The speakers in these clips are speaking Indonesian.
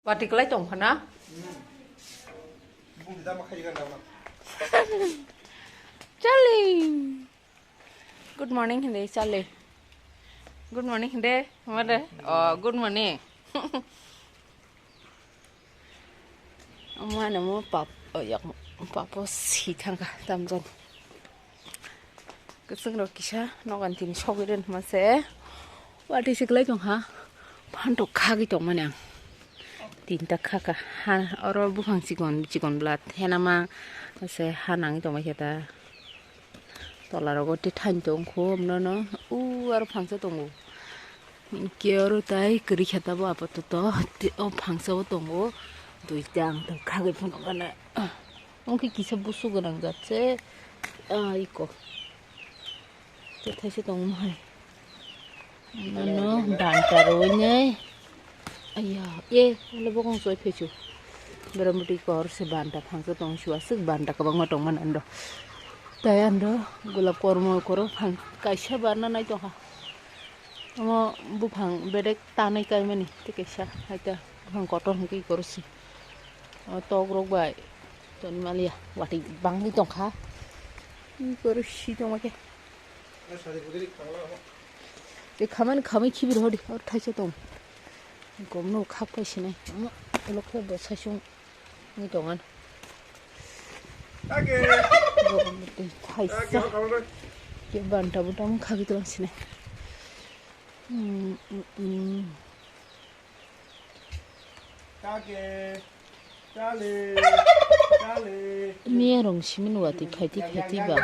Batiklah dong kana. Charlie. Good morning hindi Charlie. Good morning hindi. Mana? Oh, good morning. Mana mo pap yak papo si thangka tamjon. Keseng kisah nogan tin shogiren mase. Batiklah dong ha. Pantok kagi dong mana. Tinta kaka han oro bukhang cikon blat henama se hanang to ma kheta tolaro gote than tong khom no aro phangsa tongo ke aro tai kri kheta bo apato to o phangsa bo tongo duitang to khage phon kana onki kisa busu gorang jaচ্ছে iko te thaise tong mai no danta roine Ayah, lebih kong soy pecu. Berambuti kor se banta phangsa tong shua sik banta kabang matong man ando. Tai ando gulab kormo koro phang kaisa barna nai to ha. Amo bu phang bedek tanai kai mani te kaisa haita phang kotor hki korsi. Tok rok bai ton malia wati bang ni tong kha. Korsi tong make. Te khaman khami khibir hodi or thaise tong. Gomno khappai sine lokhe bosasung ni dongan age gomno thaisa ke banta butam khagi to sine age chale mierong simin wati phaiti ba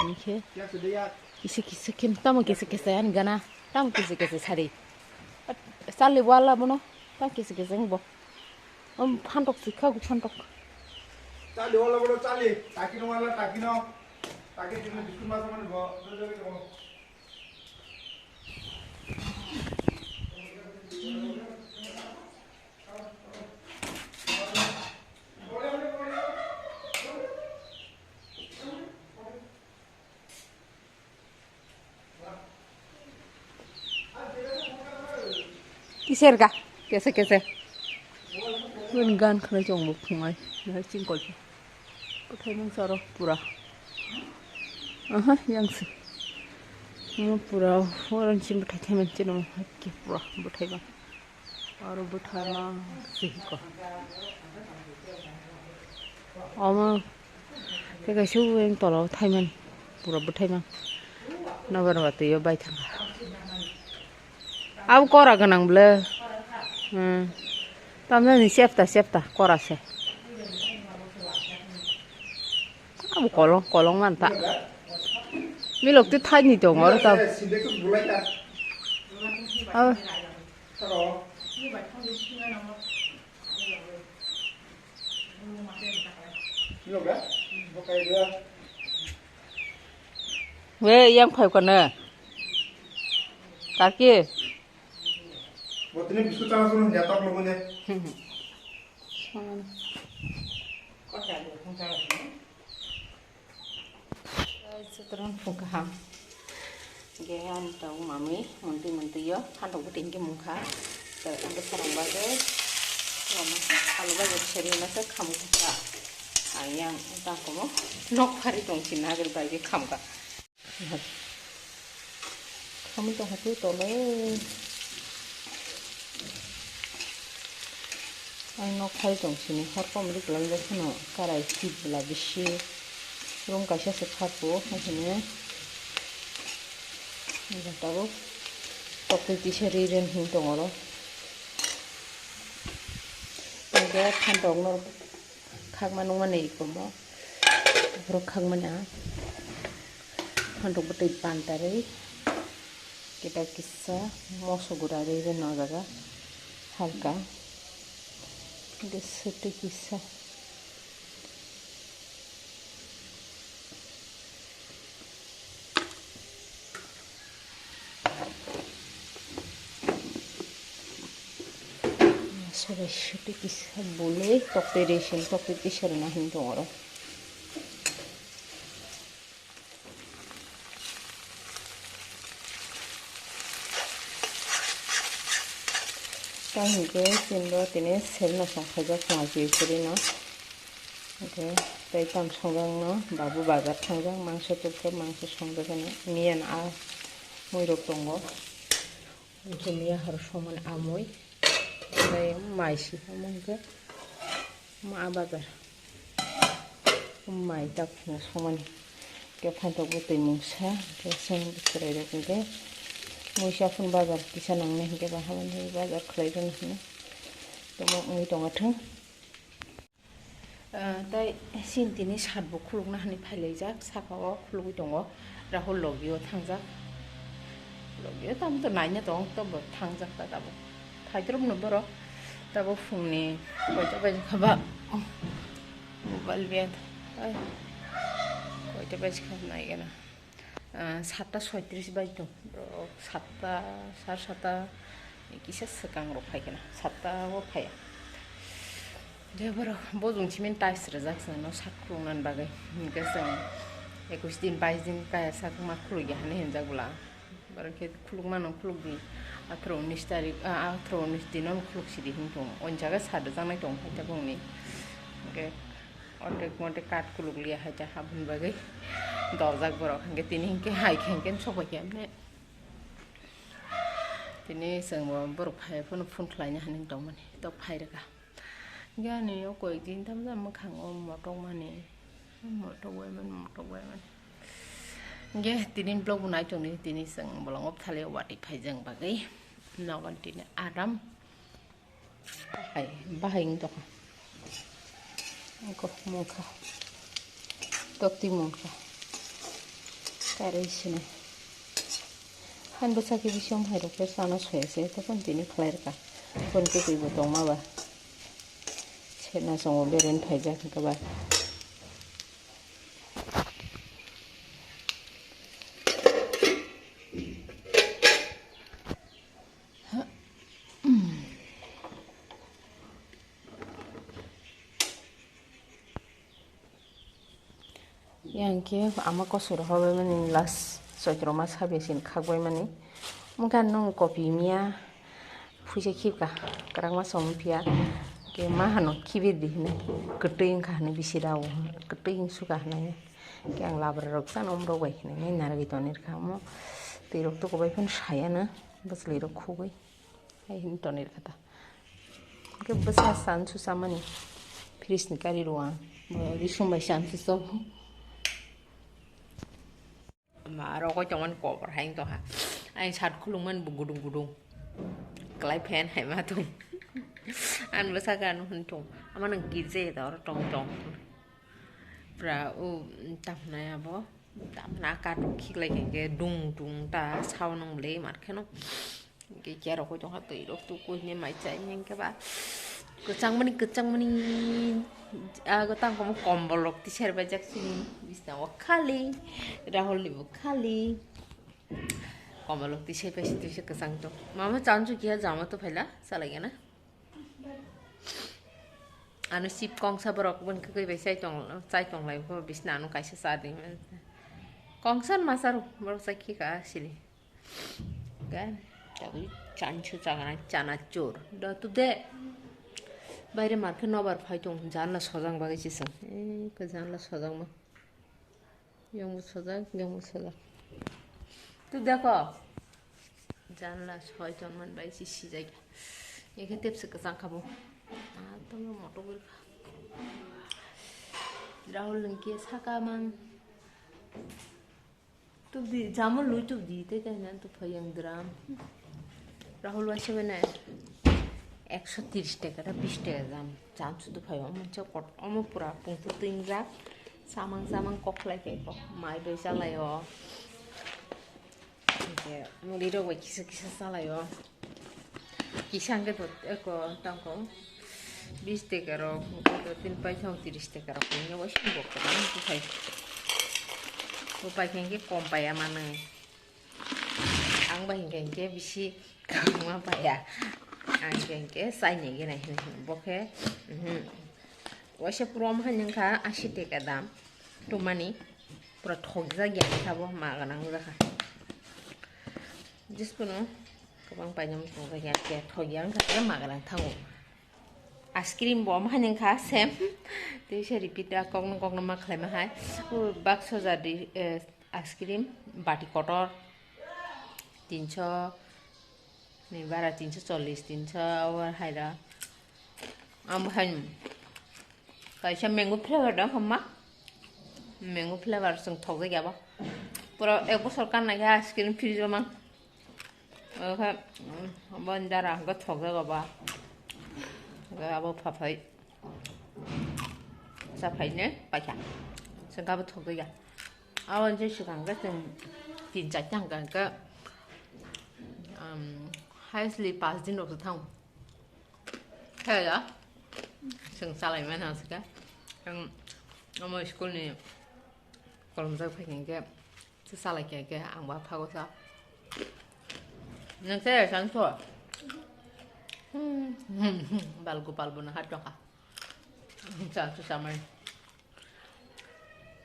nikhe kise kim tam kise an gana tam kise sari Sali wala bono, tak kisi ngbo. Phantok sikha gu phantok. Sali wala bono sali, takino wala takino. Taki tino biskut masa mana go, joge go. Kiser ka? Kese. Wen gan khana jong bu phungai. Na chingkol. Pathai mang saro pura. Aha, yang si. Mo pura foran chim pathai themen chino hakki pura buthai ba. Aro buthai ma si ko. Ama cái số em tolo thay mình pura buthai ma. Na bar ba te yo bai thang. Aku kora ganang ble, tamnya ni siapa kora se. Aku kolong mantap. Milok tu thai ni dong orang tahu. Weh, yang kau kena, kaki. Botnya biskut sama suruh nyatok logonya. Seteran pungkaham. Gaya tahu mami, monti yo, hantu tinggi muka. Ada sarang bagai, kalau bagai ceri nasi kamu kita. Ayang entah kamu, nok hari dong cina agar bagai kamu ka. Kamu tuh hati tolong. Ay no khai dong sini har ko mri klam da khano karai ti bla bishi rom kaisa se khapo hasine ni tawo tokte ti shari ren hin tongoro ge khan dong no khak manung mane ko mo ro khak mana khan dong btai pan tare kita kissa moso gurare ren no jaga halka Desete kisah. Sudah sete kisah boleh tokte kisah nahin dong. 딱 이게 진도 되네 셀나 성파자 공아지 소리나 이게 일단 성장나 바부 바자 성장 망서 뜯고 망서 성장하네 미안 아 뭐이렇게 거 이제 미야 하루 소문 아모이 네 마이시 뭔가 뭐 아바자 마이 딱 소문 게 판다고 때문에 그래서 그래 이렇게 Musyafun bazar bisa nang nih ke bahaman di bazar kelairan nih tomo ngi tonga thang tai sintini satbo khulugna hani phailajak sakao khulugi tongo rahul logio thangjak logio tam to naina tong to bo thangjak ta tabo thaidrom no boro tabo fungni koita baje khaba mobile biat ai koita baje khab nai gena 7টা 36 বাজতো 7টা 7:30 কিসে সকাংরো ফাইকেনা 7টাও ফায়া যেবর বজুংচিমেন টাইসরে যাকসনো সাকক্রুনান বাগে গেসং 21 দিন 22 দিন কায়া সাকমা খুলুগি হানে হেনজাগুলা বারকে খুলুগমানো খুলুগি 18 19 তারিখ 18 19 দিনও খুলুগসিদি হিনতং অনজাगा সাদে জাनाय दं फाइता बुंनि गे অর্ধেক মতে কাট খুলুগলিয়া হাইতা হাবুন বাগে দরজাক বড় খানকে তিনি হিংকে হাই খেंकेन सबायके আমনে তিনি जोंबो बर फायफोन फुन खालायनो हानि दंमोन द फायरगा गानि अकय दिन थाम जा मखाङो मटक माने मटकवायमोन गे তিনি ब्लग बनाय दंनि তিনি जों बलंगब थालेव वाटि फायजों बागै नगन তিনি आराम बाहायनो दं Ko muka, dokti muka, karisine. Han besar ke bisyom hai dokter sana soya se, tapi tini clear ka. Kon ke kui botong ma ba. Cina songo beren paja ke ba. Yang ke ama kosur hobe mani las sotro mas habesin khagwai mani mungkin nong kopi mia fuje khipka karang ma som pia ke ma hano khibe dihne keting khane bisirau keting suka hane ke ang labar rok san omro bai hne nai nar gi tonir khamo tirok to kobai pun saya na basli rok khugoi ai hin tonir khata ke basa san su samani fris ni kari ruang ri sombai san su so mà đâu có trong anh cổ và hành tòa anh sạch khung mình bùng gudung gudung cái pen hay mà tung anh vừa sang gan hơn tung mà nó kỹ dễ đó trong trong và tạm này à bố tạm là cá khi lại cái đung đung ta sau nó lấy mặt cái nó cái chè đâu có trong hết tùy lúc tôi coi như máy chạy nhanh các bạn 그짱 머니 그 땅 보면 껌벌럭 티셔츠 바짝시니 비슷한 거 칼리 라홀리브 칼리 껌벌럭 티셔츠 바시 그 상도 마마 짠주 기야 자마 또 팔라 살아게나 아는 씹 꽁사버럭 본 그거 베사이 똥 라이브 비슷한 아는 가이사 사디 꽁산 마사로 뭐로 사키가 실리 간 저기 짠추 자가나 짜나쪼 너 또데 বাইরে মার্কেট নবার ফাইতো জানলা সজাং বাগাইছিস এই কে জানলা সজাং মা ইয়ং সজাং তুই দেখো জানলা ছয়জন মান বাইছি সিজাই এখানে টেপসে কে জাং খাবো আর তুমি মটো করে রাহুল লঙ্কি সাকামান তুই জামল লুই তুই দিতে তাই না তো ফাইয়াং দ্রাম রাহুল বাসে না 130 টাকাটা 20 টাকা দাম চান শুধু ভাই মোনছে অম পুরা পুংতু তিংরা সামাং কখলাই কেক মাই দই চালায়ো 이제 우리로 왜 기스 살아요 기상게 또 에코 땅고 20 টাকা로 তিন পয়সা 30 টাকা로 그냥 훨씬 먹거든 그 파이 그 파이 게 꼼파야 마는 앙바인 게 비시 강마 파야 anh cái sai những cái này bốc hết, tôi sẽ prom hay những cái axit cái đam, tụi mani, pura thog ra cái thabo mà cái năng ra, just cái nó Kabang panyam song ka ya thoyang ka ma ga lang thango. Askrim bom hanin ka sem. Te se repeat a kong ma khlai ma hai. Bak soja di askrim bati kotor 300 nih bara 340 300 awal hai da. Am han kai cha mango flavor da hamma. Mango flavor song thok ga ba. Pura ek bosor kan na ga askrim fridge ma. Ka bandara ga thok ga ba. Ga ba pha phai. Sa phai ne pa cha. Sang ga ba thok ga. Awan je 시간 같은 진짜 잠깐 그 하이슬리 빠진 없어 탕 해야 생살이면 하스까 어머 스쿨니 그럼서 파긴 게 살아게 게 안와 파고서 능세 산소 발고 발보나 하죠가 자 주사말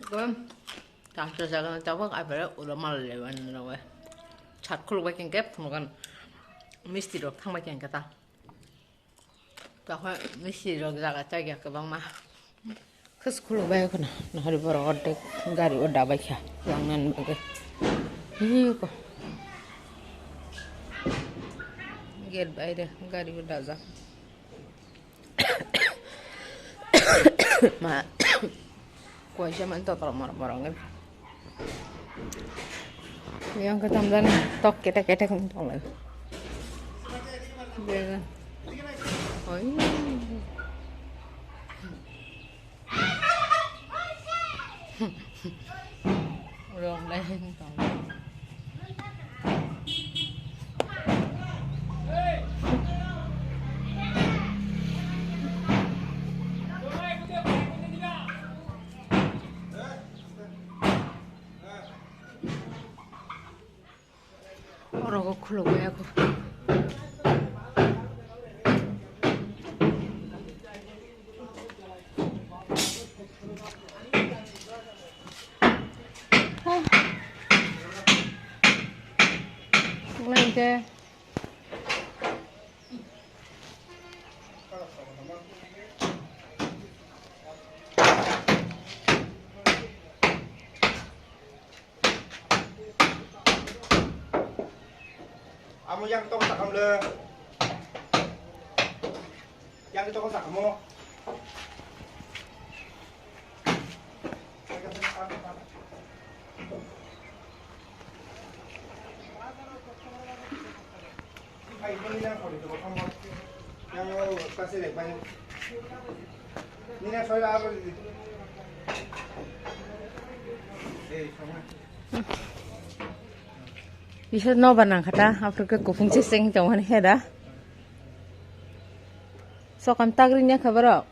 그럼 Tante jangan coba apa udah malu lewan nawe. Chat kul weekend gap kan misti dok thang weekend kata. Bahwa misti dok jaga caga ke bang mah. Kes kul bayar kena. Nah hari baru order gari udah baca yang nan bagai. Iya kok. Get bayar gari udah zak. Ma kuah zaman tu kalau marah-marah kan. Yang ketamdan tok kita ngomong lagi. Dia. Oi. Udah lain tong. Orang kok keluar aku. Lain deh. Amo yang tong sak kamu le. Yang tong sak kamu. Ay, ini yang kau itu kamu. Yang kasih dek banyak. Ini yang saya apa itu? Sama. Bisa no banang kata Afrika kuping ciseng jangan heda. So kam tagrinya kabar.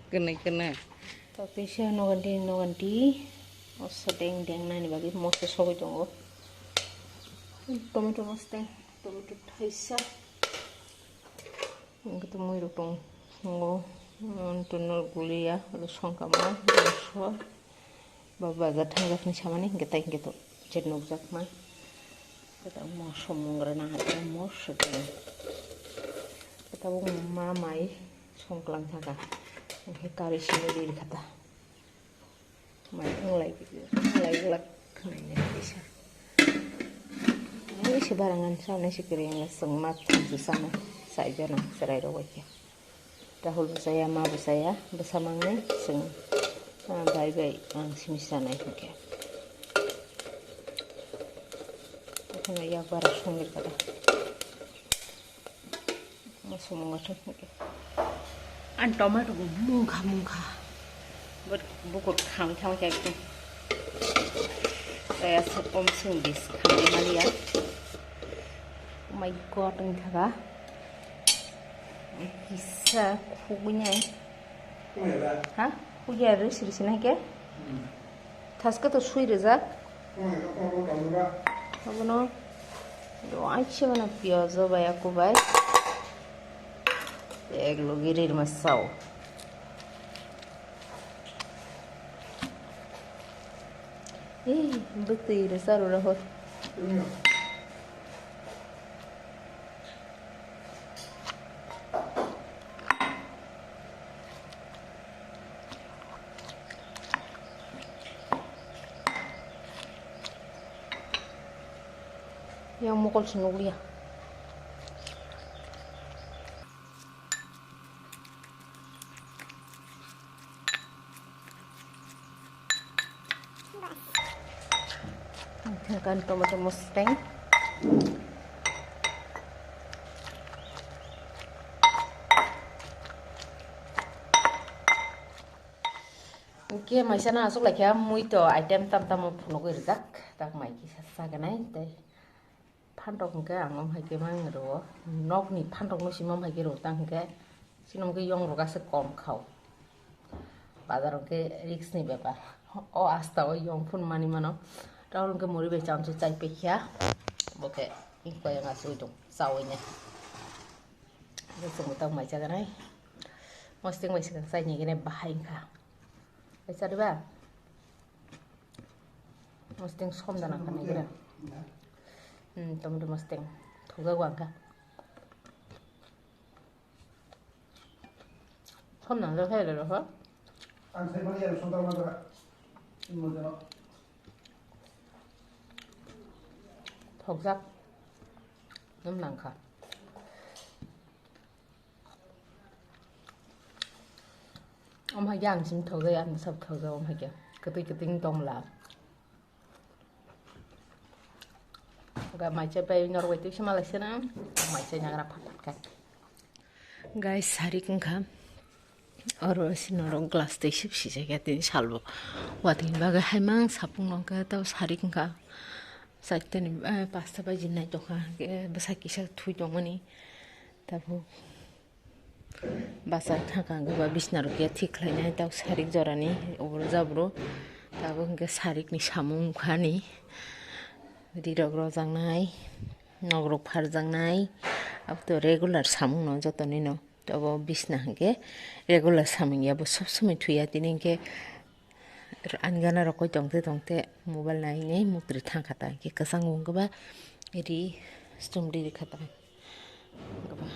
Kena. Tapi sih no ganti. Oh sedeng nani bagi mau sesuatu jonggo. Tomato mustang, tomato taisa. Yang ketemu itu tong tunul gulia, lalu songkama, besok. Baba gatang gatang sama nih kita gitu. Jenuh zakman, kita mau somong renang atau mau sedang, kita mau mamai songklang saga, hekari sini di kata, mulai gelap, ini bisa. Ini sebarangan sana sih kirinya sengmat bersama saja nah serai rawatnya. Dahulu saya mabu saya bersamanya seng baik sini sana itu kayak. Kena ya baras sungir kata masuk mengatur mungkin an tomato mungka buat kang kayak itu saya om sungis kang Malia. Oh my god ini kata bisa kugunya hah kugunya ada di sini ke tas ke tuh sui rezak apa no doa aja mana piazo bayar aku bay eglo girir masau betul ini saru rahot yang mukul senuglia. Kan tomato mustang. Kia mai sana asuk lagi muito item tam tam puno ko rizak tak mai ki sa ganai te phandok ke angom hai ke mang ro nok ni phandok no simam hai ke ro tang ke sinom ke yong ro ga se kom khau bazar ke risk ni ব্যাপার o asta o yong phun mani mano taul ke muri be cham chu chai pe khia boke in ko yang asu dong sau nya ke sung tang mai cha ganai mosting mai sing sai ni ke ne bahai kha Bisa deh, Bang. Mustang som dan akan nih kira. Temu di Mustang. Tuga gua kan. Som dan tuh kayak dulu, ha? Angsa ini ya, sontar mana? Ini mana? Tuga. Ném nang kah. Ông hay giang xin thử cái ăn sập thử cái ông hay kìa cái tinh tông là cái máy chơi bay Norway itu sih Malaysia na máy chơi nyara papat kan guys hari kan kam orang sih norong glass teh sih sih saya tin salvo wati baga hai mang sapung nong ka tau hari kan ka sakte ni pasta ba jinai to ka besar kisah thui dong ni tabu Basar thakang ba bisnar ke thik lainai tau sarik jorani obro jabro tago ke sarik ni samung khani rirok rojangnai nogrok pharjangnai abto regular samung no jotoni no tabo bisna ke regular samung ya bo sob somoi thuya tini ke angana rokoi tongte mobile nai nei mukri thangkata ke kasang ungba ri stumdi khata gaba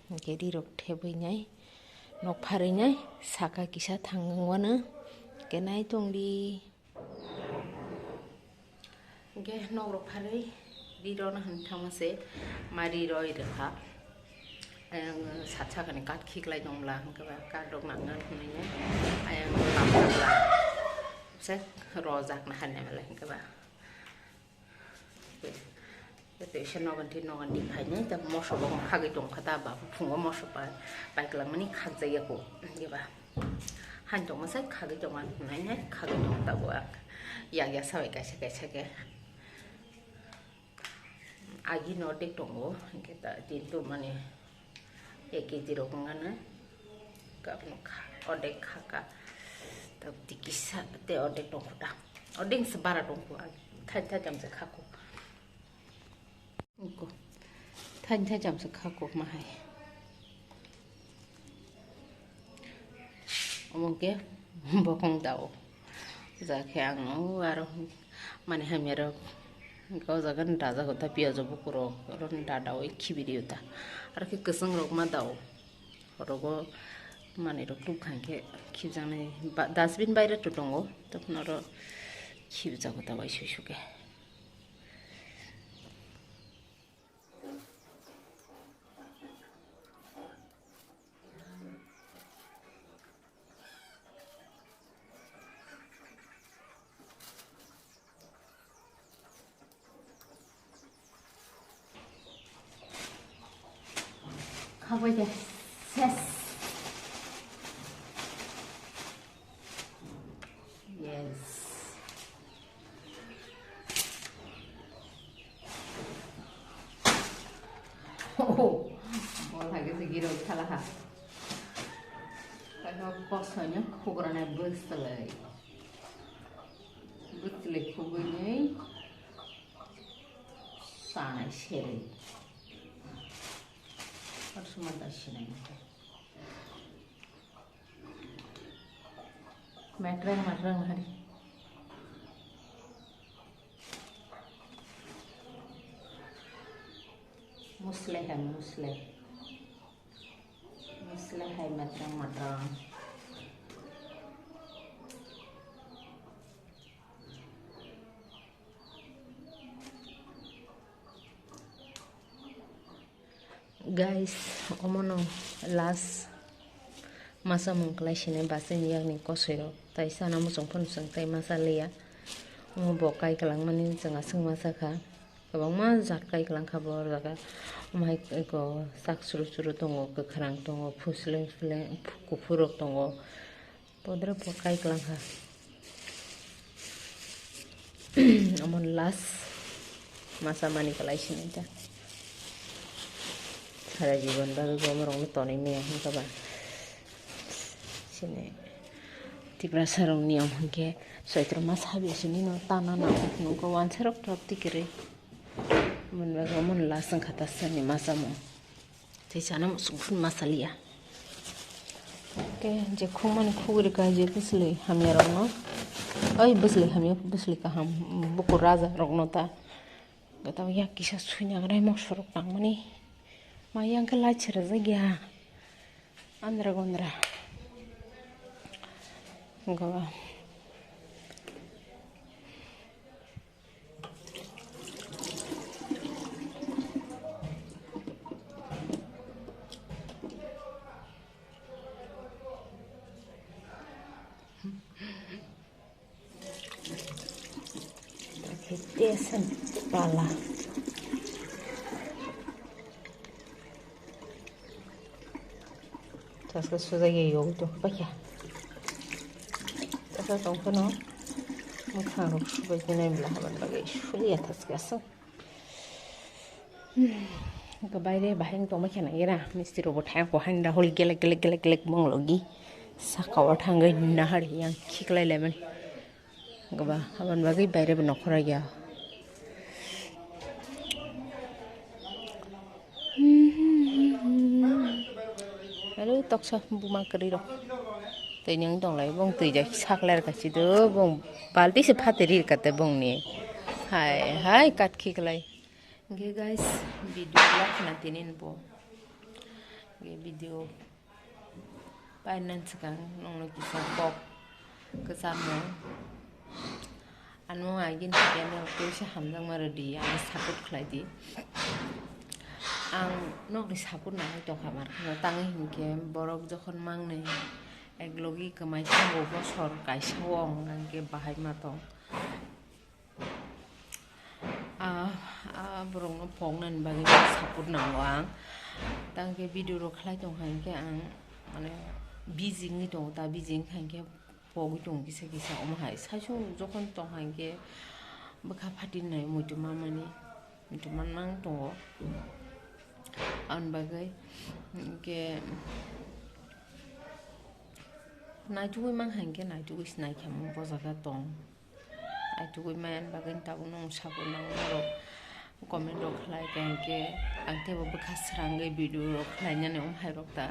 Jadi rok tebai nyai nok pharai nyai saka kisa thangwano kenai tongdi ge nok rok pharai di ron han thamase mari roi rekha ayang satsa kane kat khiklai dongla hangka ka dok nangan hunai ayang lamla se rozak na hanne mala hangka ba Itu ikan nogan di pahnya, tapi mosa bang kaki dong kata apa, pungo mosa pai kelang mani kaki saya ko, gitu. Hanjong masa kaki dongan, nanya kaki dong tak buat, ya sawe kasih ke, agi nordik dongo, kita tintu mani, kita rokongan, kapno odek kakak, tapi dikisah te odek dongo dah, odek sebarat dongo, thaj jam sekaku. Iku thanh jam sekhaku mahai omong ke bokong dau za khyang no aro mane hamero ko zagan daza ko ta piazo bukuro ron da dau khibiri uta ar ke kesang rok ma dau rogo mane rok tu khangke khibjane dustbin baire to dongo tokon aro khibja ko ta bai shuke 가보자. Yes. Yes. Oh, mau lagi segitu kalah. Kalau posnya ukurannya besar, kubunya sana seri. Harus mata sini. Matrang hari. Musle hai matrang. guys omono last masa mengklai sini bahasa yang ni kosiro tai sana musong pun seng tai masa lia mau bokai kelang mani jengah seng masa ka kabang ma zat kai kelang kabor jaga mai ko sak suru tongo ke kerang tongo fusleng kupurok tongo podra bokai kelang ka amon last masa mani klai sini ja সারা জীবন বাদে গমরং তনি মেয়া হংকাবা sini tibra sarong niam hangke soitro mas habi sini no tana na no ko wan serok top tikere mun ba mon la sang khata sani masamo te sana sufun masalia oke je khuman khugri ka je bisle hamya rong no oi bisle hamya bisle ka ham buku raza rong no ta gata ya kisha sunya grai mo sorok tang mani mayang ke lacer zagya andra gondra gawa desen pala tas ka sudah yo to pakai tas ka tong no mukha ro shubai dine bla haban bagai shuli tas ka so ka bayre baheng to makan ira misti robot hang ko hang da hol gelek mong logi sakawa thangai na hari yang khiklai lemon gaba haban bagai bayre ba nokhora ya Halo toksa buma keri ro tei nyang dong lai bong tei ja saklar ka chido bong balti se phateri ka te bong ni hai kat khik lai ge guys video lak na tinin bo ge video painan sekang nong no ki sa pok ke samo anu agin ke no ke se hamjang maradi ani support khlai di ang nok disapur na to khamar tangi hinke borok jokhon mangne eglogi kamai sango bosor kai sawong angke bahai matong borong no phongnan bagi sapur nangwang tangke video ro khlai tong hanke ang mane bijing ni tong ta bijing hanke pogi tong kisa omhai sasu jokhon tong hanke bakha phatin nai muituma mani muituma nang to an bagai ke naitugui mang hangke naitugui snai kham bojaga tong naitugui man bagai ta unong sabur nang ro comment ro khlai ke angte bo bakha srangai video ro khlai nyane hai rok ta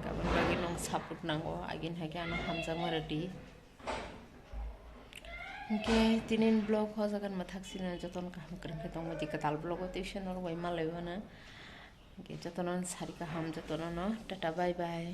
gaban bagai nong support nango agin hake ano hamjang marati ke tinin blog hojagan mathaksina joton kaham krengke tong modi katal blog tuition or wai malai bana ke jotonon sarika ham jotonon tata bye bye